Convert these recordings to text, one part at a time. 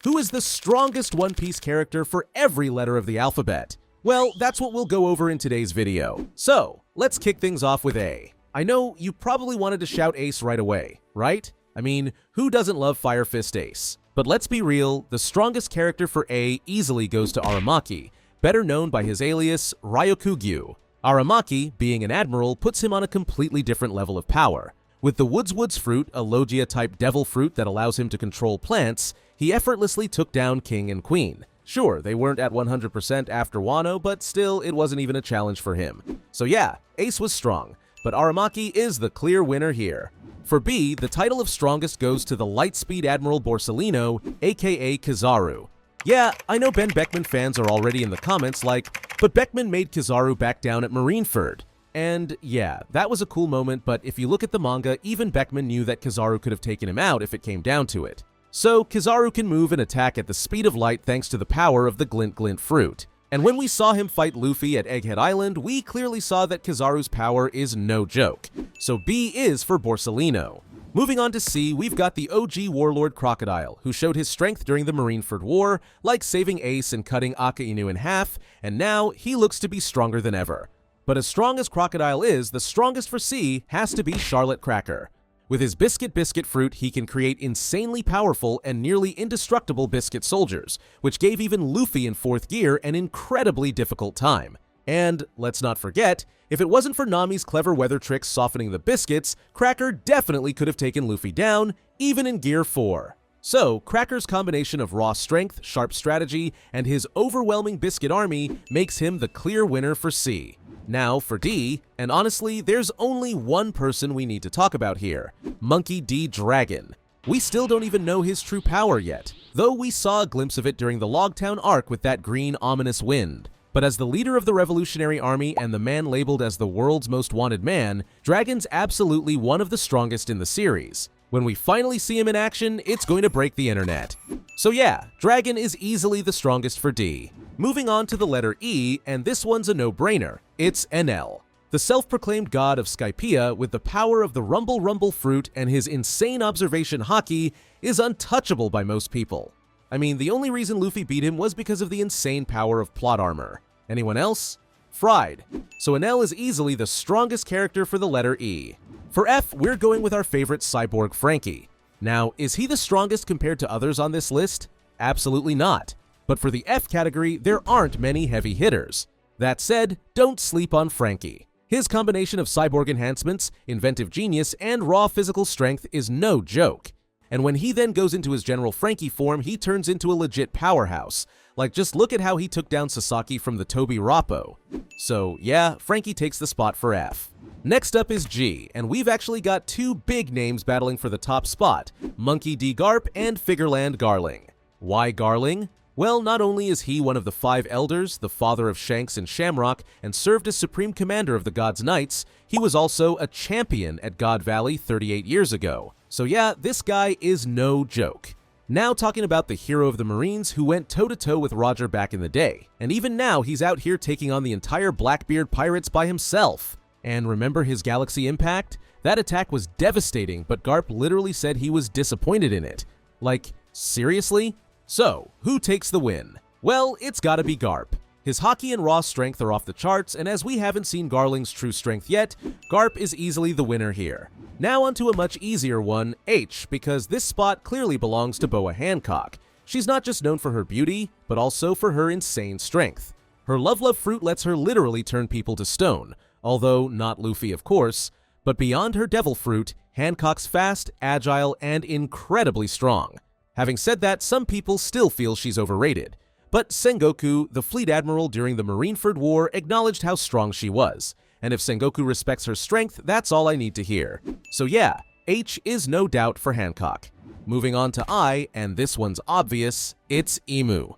Who is the strongest One Piece character for every letter of the alphabet? Well, that's what we'll go over in today's video. So, let's kick things off with A. I know you probably wanted to shout Ace right away, right? I mean, who doesn't love Fire Fist Ace? But let's be real, the strongest character for A easily goes to Aramaki, better known by his alias Ryokugyu. Aramaki, being an admiral, puts him on a completely different level of power. With the Woods fruit, a Logia-type devil fruit that allows him to control plants, he effortlessly took down King and Queen. Sure, they weren't at 100% after Wano, but still, it wasn't even a challenge for him. So yeah, Ace was strong, but Aramaki is the clear winner here. For B, the title of strongest goes to the Lightspeed Admiral Borsalino, aka Kizaru. Yeah, I know Ben Beckman fans are already in the comments like, but Beckman made Kizaru back down at Marineford. And yeah, that was a cool moment, but if you look at the manga, even Beckman knew that Kizaru could have taken him out if it came down to it. So, Kizaru can move and attack at the speed of light thanks to the power of the Glint Glint fruit. And when we saw him fight Luffy at Egghead Island, we clearly saw that Kizaru's power is no joke. So B is for Borsalino. Moving on to C, we've got the OG Warlord Crocodile, who showed his strength during the Marineford War, like saving Ace and cutting Akainu in half, and now he looks to be stronger than ever. But as strong as Crocodile is, the strongest for C has to be Charlotte Cracker. With his biscuit fruit, he can create insanely powerful and nearly indestructible biscuit soldiers, which gave even Luffy in 4th gear an incredibly difficult time. And, let's not forget, if it wasn't for Nami's clever weather tricks softening the biscuits, Cracker definitely could have taken Luffy down, even in Gear 4. So, Cracker's combination of raw strength, sharp strategy, and his overwhelming biscuit army makes him the clear winner for C. Now for D, and honestly, there's only one person we need to talk about here, Monkey D. Dragon. We still don't even know his true power yet, though we saw a glimpse of it during the Logtown arc with that green ominous wind. But as the leader of the Revolutionary Army and the man labeled as the world's most wanted man, Dragon's absolutely one of the strongest in the series. When we finally see him in action, it's going to break the internet. So yeah, Dragon is easily the strongest for D. Moving on to the letter E, and this one's a no-brainer. It's Enel. The self-proclaimed god of Skypiea with the power of the Rumble fruit and his insane observation haki is untouchable by most people. I mean, the only reason Luffy beat him was because of the insane power of plot armor. Anyone else? Fried. So Enel is easily the strongest character for the letter E. For F, we're going with our favorite cyborg Franky. Now, is he the strongest compared to others on this list? Absolutely not. But for the F category, there aren't many heavy hitters. That said, don't sleep on Franky. His combination of cyborg enhancements, inventive genius, and raw physical strength is no joke. And when he then goes into his General Franky form, he turns into a legit powerhouse. Like, just look at how he took down Sasaki from the Toby Rappo. So yeah, Franky takes the spot for F. Next up is G, and we've actually got two big names battling for the top spot, Monkey D. Garp and Figureland Garling. Why Garling? Well, not only is he one of the 5 elders, the father of Shanks and Shamrock, and served as supreme commander of the God's Knights, he was also a champion at God Valley 38 years ago. So yeah, this guy is no joke. Now talking about the hero of the Marines who went toe-to-toe with Roger back in the day, and even now he's out here taking on the entire Blackbeard pirates by himself. And remember his Galaxy Impact? That attack was devastating, but Garp literally said he was disappointed in it. Like, seriously? So, who takes the win? Well, it's gotta be Garp. His haki and raw strength are off the charts, and as we haven't seen Garling's true strength yet, Garp is easily the winner here. Now onto a much easier one, H, because this spot clearly belongs to Boa Hancock. She's not just known for her beauty, but also for her insane strength. Her Love fruit lets her literally turn people to stone, although not Luffy of course, but beyond her devil fruit, Hancock's fast, agile, and incredibly strong. Having said that, some people still feel she's overrated. But Sengoku, the fleet admiral during the Marineford War, acknowledged how strong she was. And if Sengoku respects her strength, that's all I need to hear. So yeah, H is no doubt for Hancock. Moving on to I, and this one's obvious, it's Imu.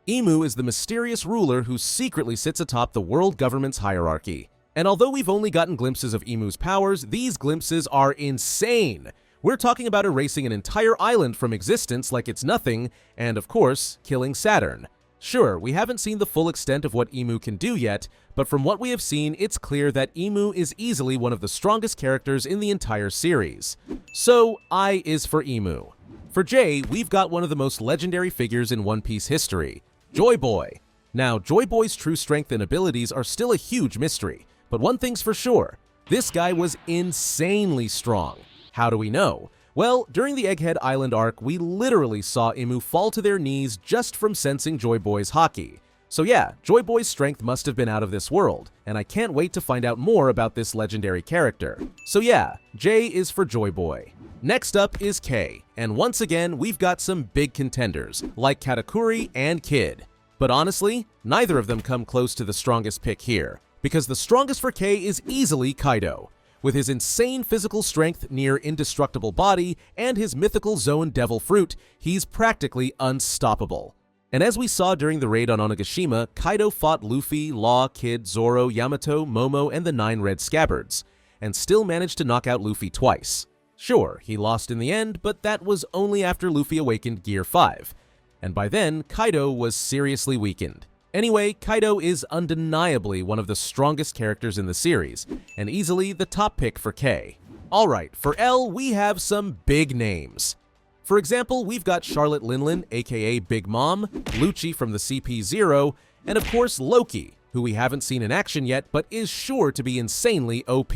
Imu is the mysterious ruler who secretly sits atop the world government's hierarchy. And although we've only gotten glimpses of Imu's powers, these glimpses are insane. We're talking about erasing an entire island from existence like it's nothing, and of course, killing Saturn. Sure, we haven't seen the full extent of what Imu can do yet, but from what we have seen, it's clear that Imu is easily one of the strongest characters in the entire series. So, I is for Imu. For J, we've got one of the most legendary figures in One Piece history, Joy Boy. Now, Joy Boy's true strength and abilities are still a huge mystery, but one thing's for sure, this guy was insanely strong. How do we know? Well, during the Egghead Island arc, we literally saw Imu fall to their knees just from sensing Joy Boy's haki. So yeah, Joy Boy's strength must have been out of this world, and I can't wait to find out more about this legendary character. So yeah, J is for Joy Boy. Next up is K, and once again, we've got some big contenders, like Katakuri and Kid. But honestly, neither of them come close to the strongest pick here, because the strongest for K is easily Kaido. With his insane physical strength, near indestructible body, and his mythical zone devil fruit, he's practically unstoppable. And as we saw during the raid on Onigashima, Kaido fought Luffy, Law, Kid, Zoro, Yamato, Momo, and the 9 Red Scabbards, and still managed to knock out Luffy twice. Sure, he lost in the end, but that was only after Luffy awakened Gear 5, and by then, Kaido was seriously weakened. Anyway, Kaido is undeniably one of the strongest characters in the series, and easily the top pick for K. Alright, for L, we have some big names. For example, we've got Charlotte Linlin, aka Big Mom, Lucci from the CP0, and of course Loki, who we haven't seen in action yet but is sure to be insanely OP.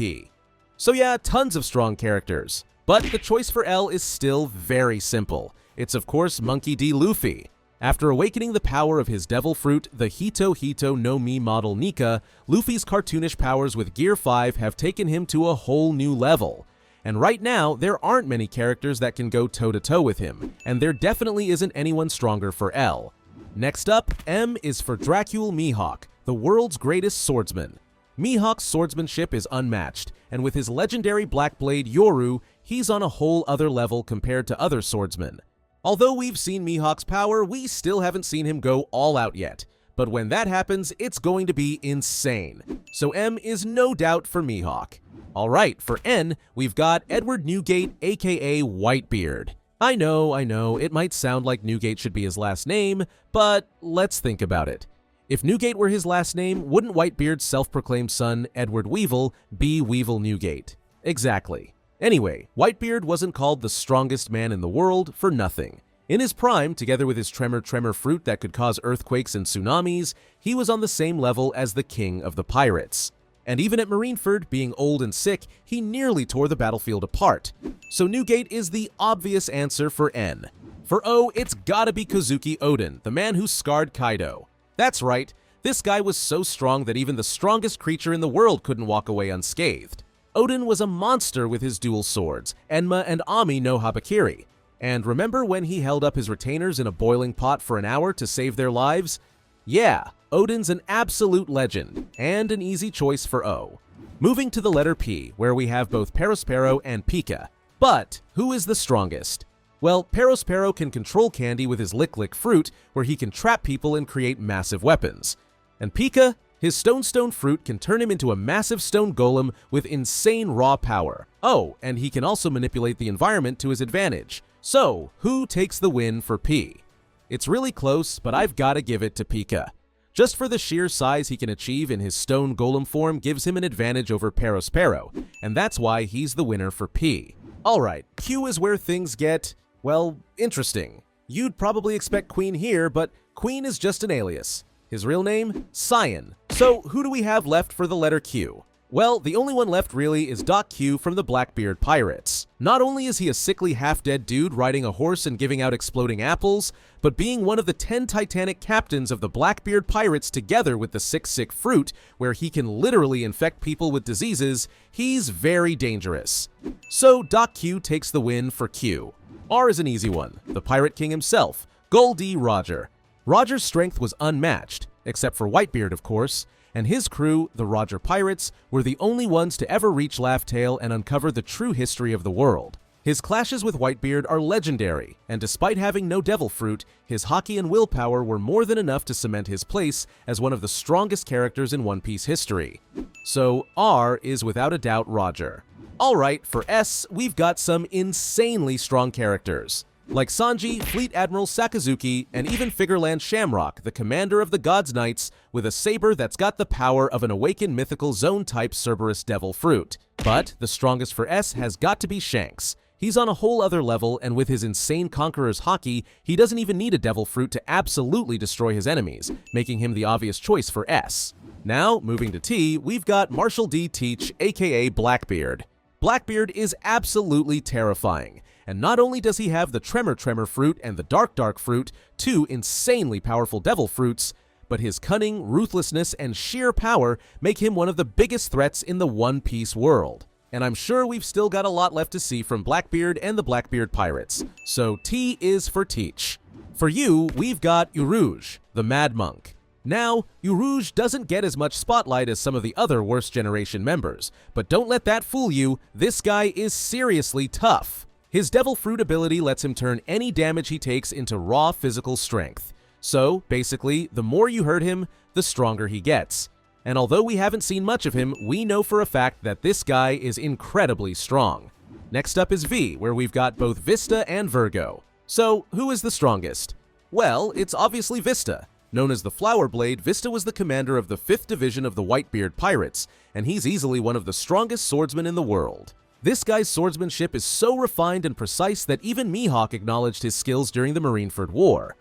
So yeah, tons of strong characters. But the choice for L is still very simple. It's of course Monkey D. Luffy. After awakening the power of his devil fruit, the Hito Hito no Mi model Nika, Luffy's cartoonish powers with Gear 5 have taken him to a whole new level. And right now, there aren't many characters that can go toe-to-toe with him, and there definitely isn't anyone stronger for L. Next up, M is for Dracule Mihawk, the world's greatest swordsman. Mihawk's swordsmanship is unmatched, and with his legendary Black Blade Yoru, he's on a whole other level compared to other swordsmen. Although we've seen Mihawk's power, we still haven't seen him go all out yet. But when that happens, it's going to be insane. So M is no doubt for Mihawk. Alright, for N, we've got Edward Newgate, aka Whitebeard. I know, it might sound like Newgate should be his last name, but let's think about it. If Newgate were his last name, wouldn't Whitebeard's self-proclaimed son, Edward Weevil, be Weevil Newgate? Exactly. Anyway, Whitebeard wasn't called the strongest man in the world for nothing. In his prime, together with his Tremor fruit that could cause earthquakes and tsunamis, he was on the same level as the king of the pirates. And even at Marineford, being old and sick, he nearly tore the battlefield apart. So Newgate is the obvious answer for N. For O, it's gotta be Kozuki Oden, the man who scarred Kaido. That's right, this guy was so strong that even the strongest creature in the world couldn't walk away unscathed. Oden was a monster with his dual swords, Enma and Ami no Habakiri. And remember when he held up his retainers in a boiling pot for an hour to save their lives? Yeah, Oden's an absolute legend, and an easy choice for O. Moving to the letter P, where we have both Perospero and Pika. But who is the strongest? Well, Perospero can control Candy with his Lick fruit, where he can trap people and create massive weapons. And Pika? His Stone fruit can turn him into a massive stone golem with insane raw power. Oh, and he can also manipulate the environment to his advantage. So, who takes the win for P? It's really close, but I've gotta give it to Pika. Just for the sheer size he can achieve in his stone golem form gives him an advantage over Perospero, and that's why he's the winner for P. Alright, Q is where things get, well, interesting. You'd probably expect Queen here, but Queen is just an alias. His real name? Cyan. So who do we have left for the letter Q? Well, the only one left really is Doc Q from the Blackbeard Pirates. Not only is he a sickly half-dead dude riding a horse and giving out exploding apples, but being one of the 10 Titanic captains of the Blackbeard Pirates together with the sick fruit, where he can literally infect people with diseases, he's very dangerous. So Doc Q takes the win for Q. R is an easy one, the Pirate King himself, Gol D. Roger. Roger's strength was unmatched, except for Whitebeard of course, and his crew, the Roger Pirates, were the only ones to ever reach Laugh Tale and uncover the true history of the world. His clashes with Whitebeard are legendary, and despite having no devil fruit, his haki and willpower were more than enough to cement his place as one of the strongest characters in One Piece history. So R is without a doubt Roger. Alright, for S, we've got some insanely strong characters. Like Sanji, Fleet Admiral Sakazuki, and even Figureland Shamrock, the commander of the God's Knights, with a saber that's got the power of an awakened mythical zone-type Cerberus Devil Fruit. But the strongest for S has got to be Shanks. He's on a whole other level, and with his insane Conqueror's Haki, he doesn't even need a Devil Fruit to absolutely destroy his enemies, making him the obvious choice for S. Now, moving to T, we've got Marshall D. Teach, aka Blackbeard. Blackbeard is absolutely terrifying, and not only does he have the Tremor Fruit and the Dark Fruit, two insanely powerful Devil Fruits, but his cunning, ruthlessness, and sheer power make him one of the biggest threats in the One Piece world. And I'm sure we've still got a lot left to see from Blackbeard and the Blackbeard Pirates, so T is for Teach. For you, we've got Urouge, the Mad Monk. Now, Urouge doesn't get as much spotlight as some of the other Worst Generation members, but don't let that fool you, this guy is seriously tough. His Devil Fruit ability lets him turn any damage he takes into raw physical strength. So, basically, the more you hurt him, the stronger he gets. And although we haven't seen much of him, we know for a fact that this guy is incredibly strong. Next up is V, where we've got both Vista and Virgo. So, who is the strongest? Well, it's obviously Vista. Known as the Flower Blade, Vista was the commander of the 5th Division of the Whitebeard Pirates, and he's easily one of the strongest swordsmen in the world. This guy's swordsmanship is so refined and precise that even Mihawk acknowledged his skills during the Marineford War.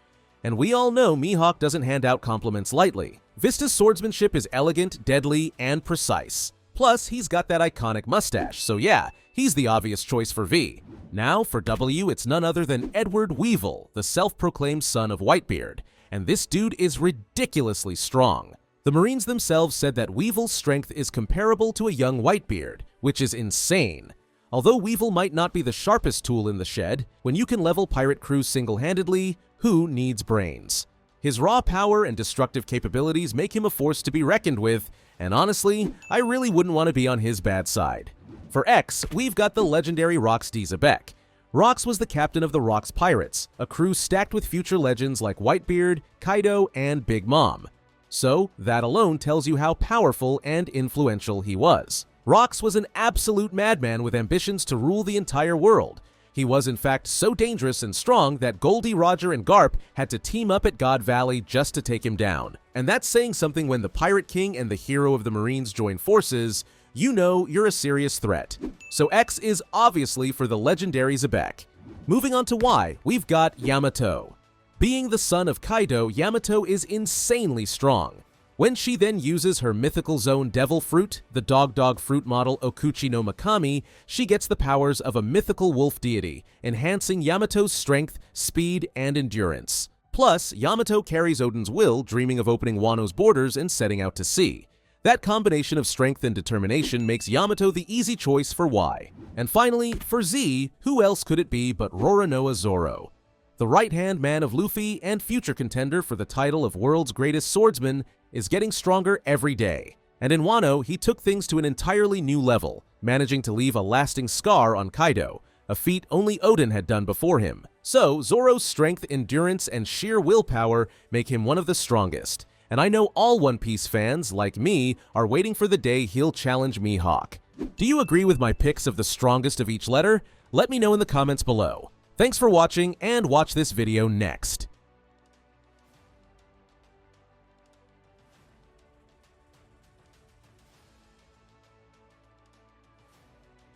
And we all know Mihawk doesn't hand out compliments lightly. Vista's swordsmanship is elegant, deadly, and precise. Plus, he's got that iconic mustache, so yeah, he's the obvious choice for V. Now, for W, it's none other than Edward Weevil, the self-proclaimed son of Whitebeard. And this dude is ridiculously strong. The Marines themselves said that Weevil's strength is comparable to a young Whitebeard, which is insane. Although Weevil might not be the sharpest tool in the shed, when you can level pirate crews single-handedly, who needs brains? His raw power and destructive capabilities make him a force to be reckoned with, and honestly, I really wouldn't want to be on his bad side. For X, we've got the legendary Rox D. Xebec. Rox was the captain of the Rox Pirates, a crew stacked with future legends like Whitebeard, Kaido, and Big Mom. So, that alone tells you how powerful and influential he was. Rox was an absolute madman with ambitions to rule the entire world. He was in fact so dangerous and strong that Goldie, Roger, and Garp had to team up at God Valley just to take him down. And that's saying something when the Pirate King and the hero of the Marines join forces. You know you're a serious threat. So X is obviously for the legendary Xebec. Moving on to Y, we've got Yamato. Being the son of Kaido, Yamato is insanely strong. When she then uses her mythical zone Devil Fruit, the Dog Fruit model Okuchi no Makami, she gets the powers of a mythical wolf deity, enhancing Yamato's strength, speed, and endurance. Plus, Yamato carries Odin's will, dreaming of opening Wano's borders and setting out to sea. That combination of strength and determination makes Yamato the easy choice for Y. And finally, for Z, who else could it be but Roronoa Zoro? The right-hand man of Luffy and future contender for the title of world's greatest swordsman is getting stronger every day. And in Wano, he took things to an entirely new level, managing to leave a lasting scar on Kaido, a feat only Odin had done before him. So, Zoro's strength, endurance, and sheer willpower make him one of the strongest. And I know all One Piece fans, like me, are waiting for the day he'll challenge Mihawk. Do you agree with my picks of the strongest of each letter? Let me know in the comments below. Thanks for watching, and watch this video next.